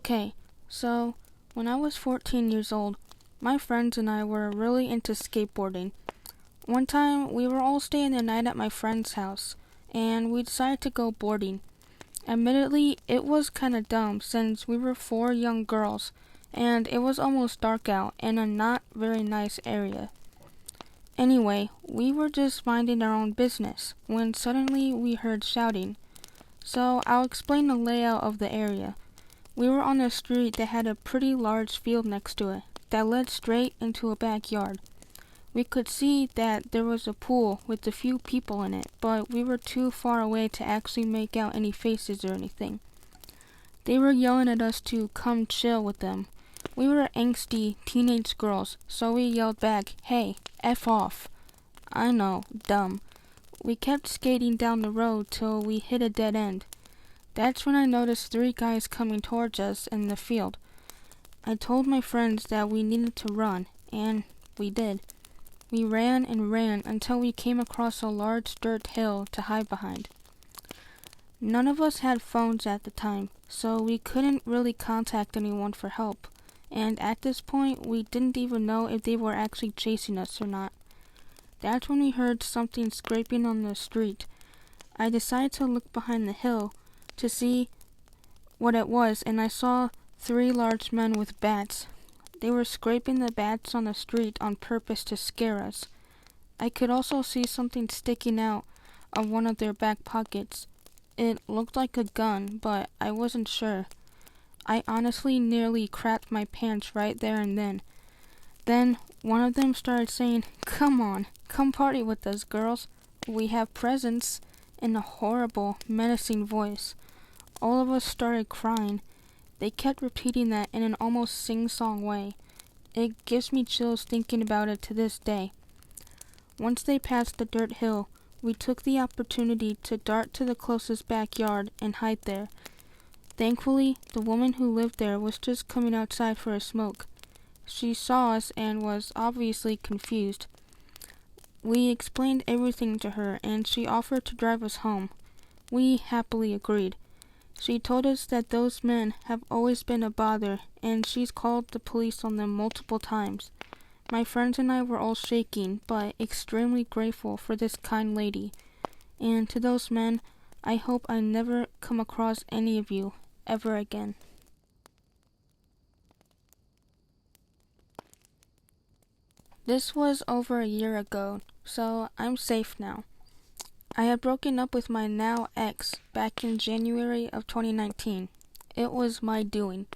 Okay, so when I was 14 years old, my friends and I were really into skateboarding. One time, we were all staying the night at my friend's house, and we decided to go boarding. Admittedly, it was kinda dumb since we were four young girls, and it was almost dark out in a not very nice area. Anyway, we were just minding our own business when suddenly we heard shouting. So I'll explain the layout of the area. We were on a street that had a pretty large field next to it that led straight into a backyard. We could see that there was a pool with a few people in it, but we were too far away to actually make out any faces or anything. They were yelling at us to come chill with them. We were angsty teenage girls, so we yelled back, "Hey, F off." I know, dumb. We kept skating down the road till we hit a dead end. That's when I noticed three guys coming towards us in the field. I told my friends that we needed to run, and we did. We ran and ran until we came across a large dirt hill to hide behind. None of us had phones at the time, so we couldn't really contact anyone for help, and at this point we didn't even know if they were actually chasing us or not. That's when we heard something scraping on the street. I decided to look behind the hill to see what it was, and I saw three large men with bats. They were scraping the bats on the street on purpose to scare us. I could also see something sticking out of one of their back pockets. It looked like a gun, but I wasn't sure. I honestly nearly crapped my pants right there and then. Then one of them started saying, "Come on, come party with us, girls. We have presents," in a horrible, menacing voice. All of us started crying. They kept repeating that in an almost sing-song way. It gives me chills thinking about it to this day. Once they passed the dirt hill, we took the opportunity to dart to the closest backyard and hide there. Thankfully, the woman who lived there was just coming outside for a smoke. She saw us and was obviously confused. We explained everything to her and she offered to drive us home. We happily agreed. She told us that those men have always been a bother and she's called the police on them multiple times. My friends and I were all shaking but extremely grateful for this kind lady. And to those men, I hope I never come across any of you ever again. This was over a year ago, so I'm safe now. I had broken up with my now ex back in January of 2019. It was my doing.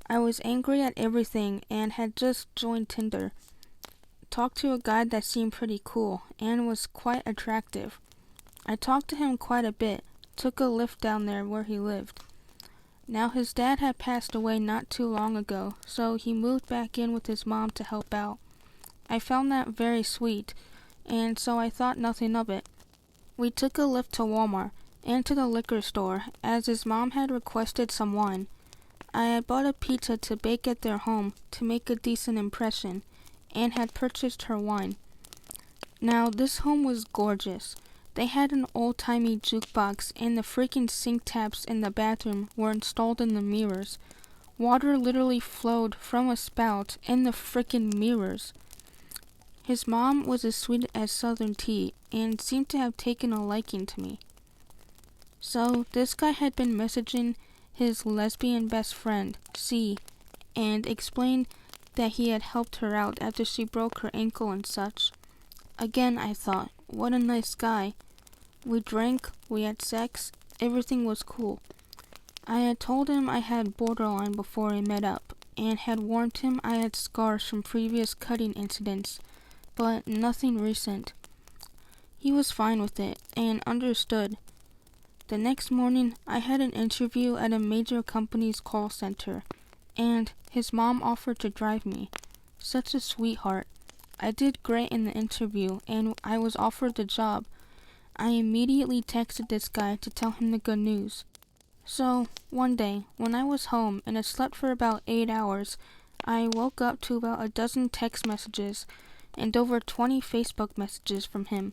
I was angry at everything and had just joined Tinder. Talked to a guy that seemed pretty cool and was quite attractive. I talked to him quite a bit, took a lift down there where he lived. Now his dad had passed away not too long ago, so he moved back in with his mom to help out. I found that very sweet, and so I thought nothing of it. We took a lift to Walmart and to the liquor store as his mom had requested some wine. I had bought a pizza to bake at their home to make a decent impression and had purchased her wine. Now this home was gorgeous. They had an old-timey jukebox and the freaking sink taps in the bathroom were installed in the mirrors. Water literally flowed from a spout in the freaking mirrors. His mom was as sweet as Southern tea and seemed to have taken a liking to me. So this guy had been messaging his lesbian best friend, C, and explained that he had helped her out after she broke her ankle and such. Again, I thought, what a nice guy. We drank, we had sex, everything was cool. I had told him I had borderline before we met up, and had warned him I had scars from previous cutting incidents, but nothing recent. He was fine with it, and understood. The next morning, I had an interview at a major company's call center, and his mom offered to drive me. Such a sweetheart. I did great in the interview, and I was offered the job. I immediately texted this guy to tell him the good news. So, one day, when I was home and had slept for about 8 hours, I woke up to about a dozen text messages and over 20 Facebook messages from him.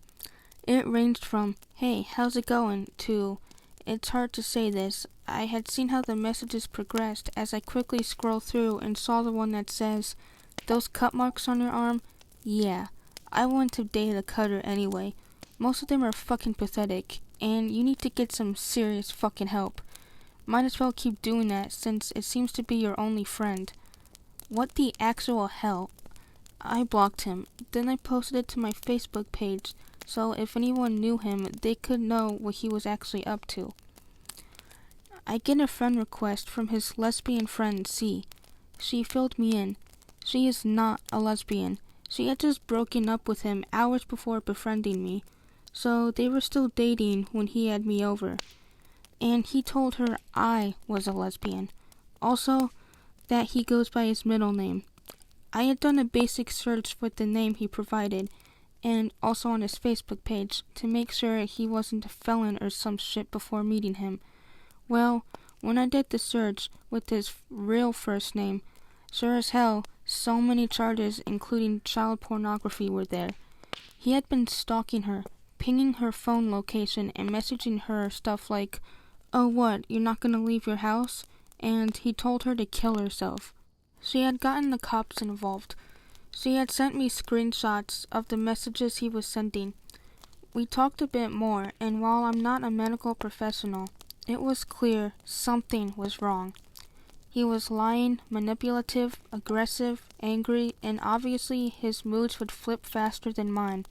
It ranged from, "Hey, how's it going?" to, it's hard to say this. I had seen how the messages progressed as I quickly scrolled through and saw the one that says, "Those cut marks on your arm? Yeah, I wouldn't have dated a cutter anyway. Most of them are fucking pathetic, and you need to get some serious fucking help. Might as well keep doing that since it seems to be your only friend." What the actual hell? I blocked him. Then I posted it to my Facebook page, so if anyone knew him, they could know what he was actually up to. I get a friend request from his lesbian friend C. She filled me in. She is not a lesbian. She had just broken up with him hours before befriending me, so they were still dating when he had me over. And he told her I was a lesbian. Also, that he goes by his middle name. I had done a basic search with the name he provided, and also on his Facebook page, to make sure he wasn't a felon or some shit before meeting him. Well, when I did the search with his real first name, sure as hell, so many charges including child pornography were there. He had been stalking her, pinging her phone location and messaging her stuff like, "Oh what, you're not gonna leave your house?" And he told her to kill herself. She had gotten the cops involved. She had sent me screenshots of the messages he was sending. We talked a bit more, and while I'm not a medical professional, it was clear something was wrong. He was lying, manipulative, aggressive, angry, and obviously his moods would flip faster than mine.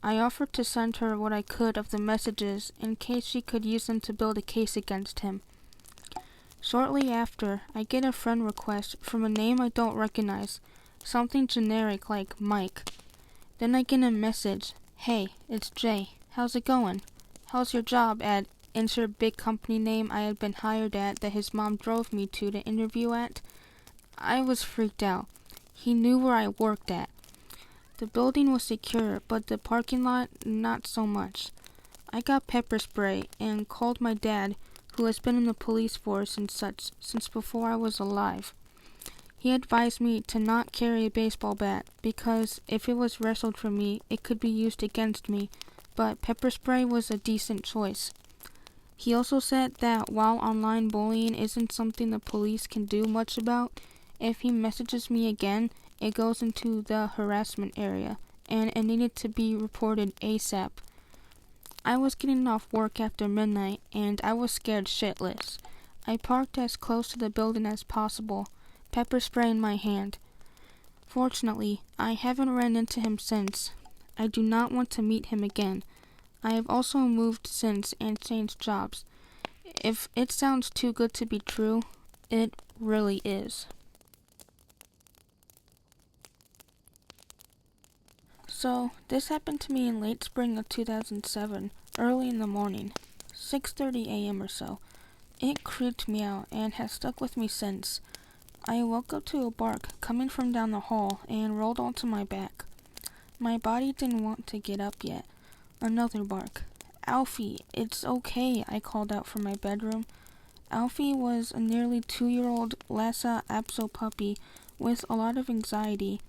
I offered to send her what I could of the messages in case she could use them to build a case against him. Shortly after, I get a friend request from a name I don't recognize, something generic like Mike. Then I get a message, "Hey, it's Jay. How's it going? How's your job at insert big company name I had been hired at that his mom drove me to interview at?" I was freaked out. He knew where I worked at. The building was secure, but the parking lot, not so much. I got pepper spray and called my dad, who has been in the police force and such since before I was alive. He advised me to not carry a baseball bat because if it was wrestled from me, it could be used against me, but pepper spray was a decent choice. He also said that while online bullying isn't something the police can do much about, if he messages me again, it goes into the harassment area, and it needed to be reported ASAP. I was getting off work after midnight, and I was scared shitless. I parked as close to the building as possible, pepper spray in my hand. Fortunately, I haven't ran into him since. I do not want to meet him again. I have also moved since and changed jobs. If it sounds too good to be true, it really is. So, this happened to me in late spring of 2007, early in the morning, 6:30 a.m. or so. It creeped me out and has stuck with me since. I woke up to a bark coming from down the hall and rolled onto my back. My body didn't want to get up yet. Another bark. "Alfie, it's okay," I called out from my bedroom. Alfie was a nearly 2-year-old Lhasa Apso puppy with a lot of anxiety.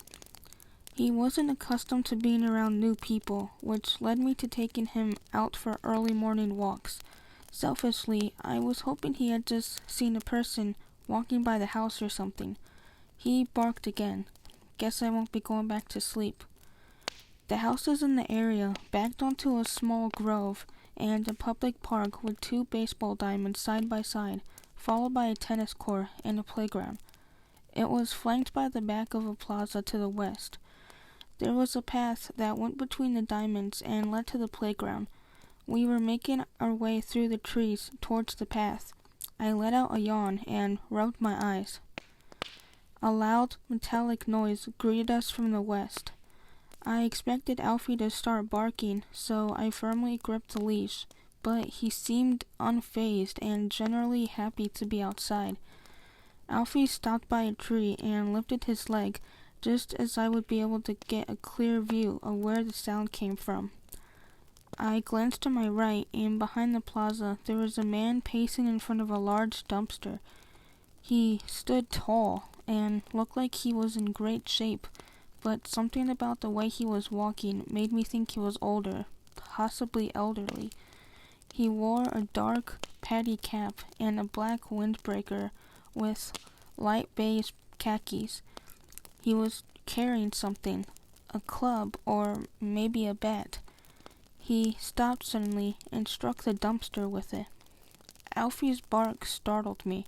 He wasn't accustomed to being around new people, which led me to taking him out for early morning walks. Selfishly, I was hoping he had just seen a person walking by the house or something. He barked again. Guess I won't be going back to sleep. The houses in the area backed onto a small grove and a public park with 2 baseball diamonds side by side, followed by a tennis court and a playground. It was flanked by the back of a plaza to the west. There was a path that went between the diamonds and led to the playground. We were making our way through the trees towards the path. I let out a yawn and rubbed my eyes. A loud, metallic noise greeted us from the west. I expected Alfie to start barking, so I firmly gripped the leash, but he seemed unfazed and generally happy to be outside. Alfie stopped by a tree and lifted his leg, just as I would be able to get a clear view of where the sound came from. I glanced to my right, and behind the plaza there was a man pacing in front of a large dumpster. He stood tall and looked like he was in great shape, but something about the way he was walking made me think he was older, possibly elderly. He wore a dark paddy cap and a black windbreaker with light beige khakis. He was carrying something, a club or maybe a bat. He stopped suddenly and struck the dumpster with it. Alfie's bark startled me.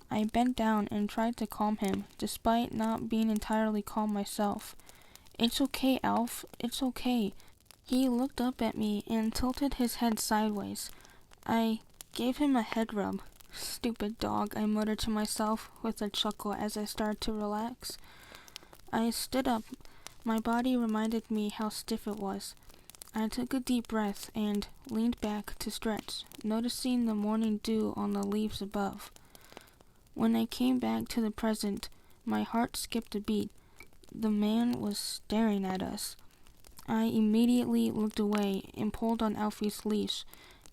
I bent down and tried to calm him, despite not being entirely calm myself. "It's okay, Alf. It's okay." He looked up at me and tilted his head sideways. I gave him a head rub. "Stupid dog," I muttered to myself with a chuckle as I started to relax. I stood up. My body reminded me how stiff it was. I took a deep breath and leaned back to stretch, noticing the morning dew on the leaves above. When I came back to the present, my heart skipped a beat. The man was staring at us. I immediately looked away and pulled on Alfie's leash,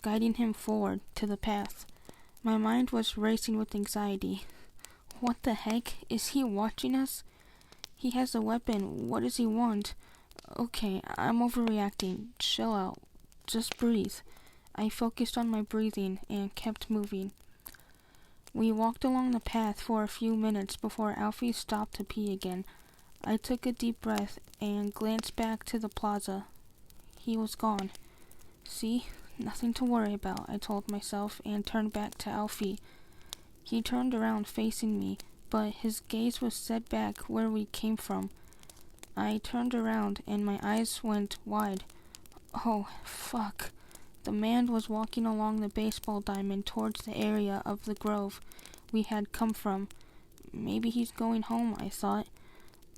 guiding him forward to the path. My mind was racing with anxiety. What the heck? Is he watching us? He has a weapon. What does he want? Okay, I'm overreacting. Chill out. Just breathe. I focused on my breathing and kept moving. We walked along the path for a few minutes before Alfie stopped to pee again. I took a deep breath and glanced back to the plaza. He was gone. "See? Nothing to worry about," I told myself and turned back to Alfie. He turned around facing me, but his gaze was set back where we came from. I turned around and my eyes went wide. Oh, fuck. The man was walking along the baseball diamond towards the area of the grove we had come from. Maybe he's going home, I thought.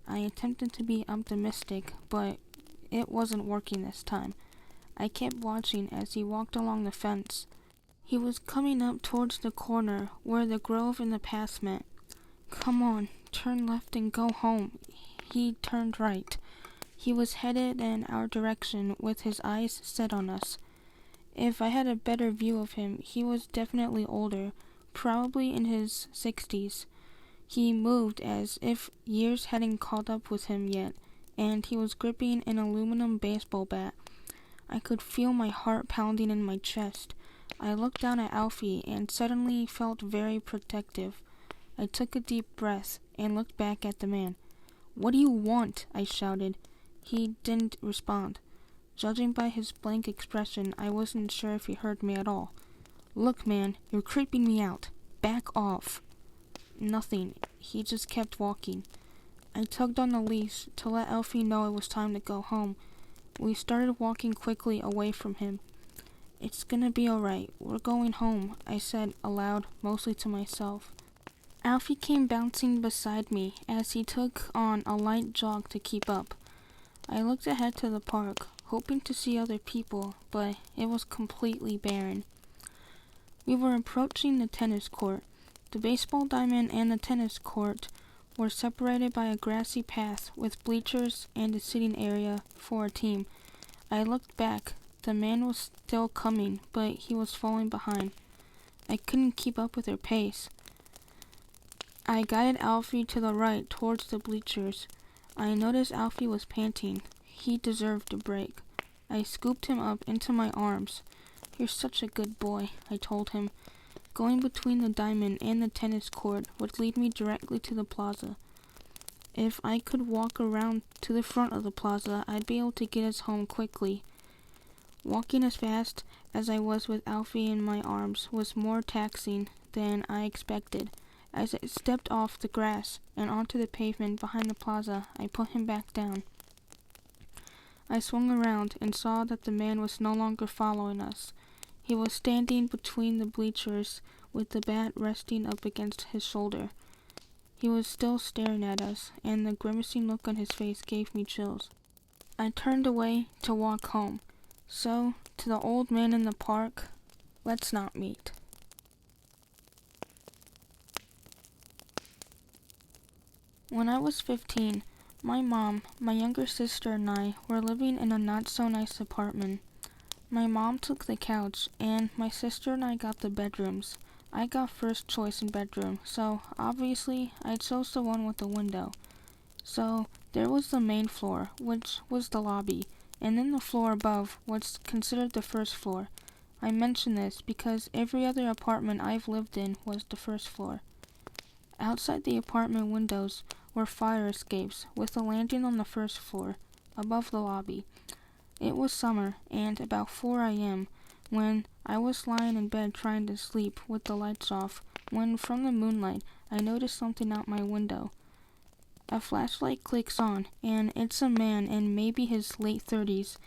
I attempted to be optimistic, but it wasn't working this time. I kept watching as he walked along the fence. He was coming up towards the corner where the grove and the path met. "Come on, turn left and go home." He turned right. He was headed in our direction with his eyes set on us. If I had a better view of him, he was definitely older, probably in his 60s. He moved as if years hadn't caught up with him yet, and he was gripping an aluminum baseball bat. I could feel my heart pounding in my chest. I looked down at Alfie and suddenly felt very protective. I took a deep breath and looked back at the man. "What do you want?" I shouted. He didn't respond. Judging by his blank expression, I wasn't sure if he heard me at all. "Look, man, you're creeping me out. Back off." Nothing. He just kept walking. I tugged on the leash to let Alfie know it was time to go home. We started walking quickly away from him. "It's gonna be alright. We're going home," I said aloud, mostly to myself. Alfie came bouncing beside me as he took on a light jog to keep up. I looked ahead to the park, hoping to see other people, but it was completely barren. We were approaching the tennis court. The baseball diamond and the tennis court were separated by a grassy path with bleachers and a sitting area for a team. I looked back. The man was still coming, but he was falling behind. I couldn't keep up with their pace. I guided Alfie to the right towards the bleachers. I noticed Alfie was panting. He deserved a break. I scooped him up into my arms. "You're such a good boy," I told him. Going between the diamond and the tennis court would lead me directly to the plaza. If I could walk around to the front of the plaza, I'd be able to get us home quickly. Walking as fast as I was with Alfie in my arms was more taxing than I expected. As I stepped off the grass and onto the pavement behind the plaza, I put him back down. I swung around and saw that the man was no longer following us. He was standing between the bleachers with the bat resting up against his shoulder. He was still staring at us, and the grimacing look on his face gave me chills. I turned away to walk home. So, to the old man in the park, let's not meet. When I was 15, my mom, my younger sister, and I were living in a not-so-nice apartment. My mom took the couch, and my sister and I got the bedrooms. I got first choice in bedroom, so obviously I chose the one with the window. So there was the main floor, which was the lobby, and then the floor above was considered the first floor. I mention this because every other apartment I've lived in was the first floor. Outside the apartment windows were fire escapes with a landing on the first floor, above the lobby. It was summer, and about 4 a.m., when I was lying in bed trying to sleep with the lights off, when from the moonlight I noticed something out my window. A flashlight clicks on, and it's a man in maybe his late 30s.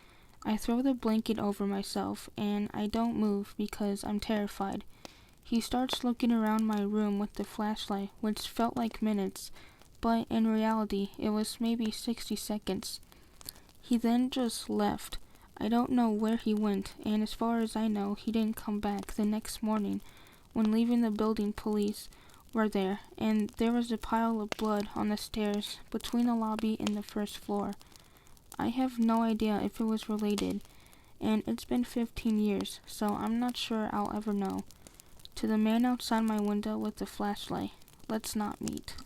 I throw the blanket over myself, and I don't move because I'm terrified. He starts looking around my room with the flashlight, which felt like minutes, but in reality it was maybe 60 seconds. He then just left. I don't know where he went, and as far as I know, he didn't come back the next morning. When leaving the building, police were there, and there was a pile of blood on the stairs between the lobby and the first floor. I have no idea if it was related, and it's been 15 years, so I'm not sure I'll ever know. To the man outside my window with the flashlight, let's not meet.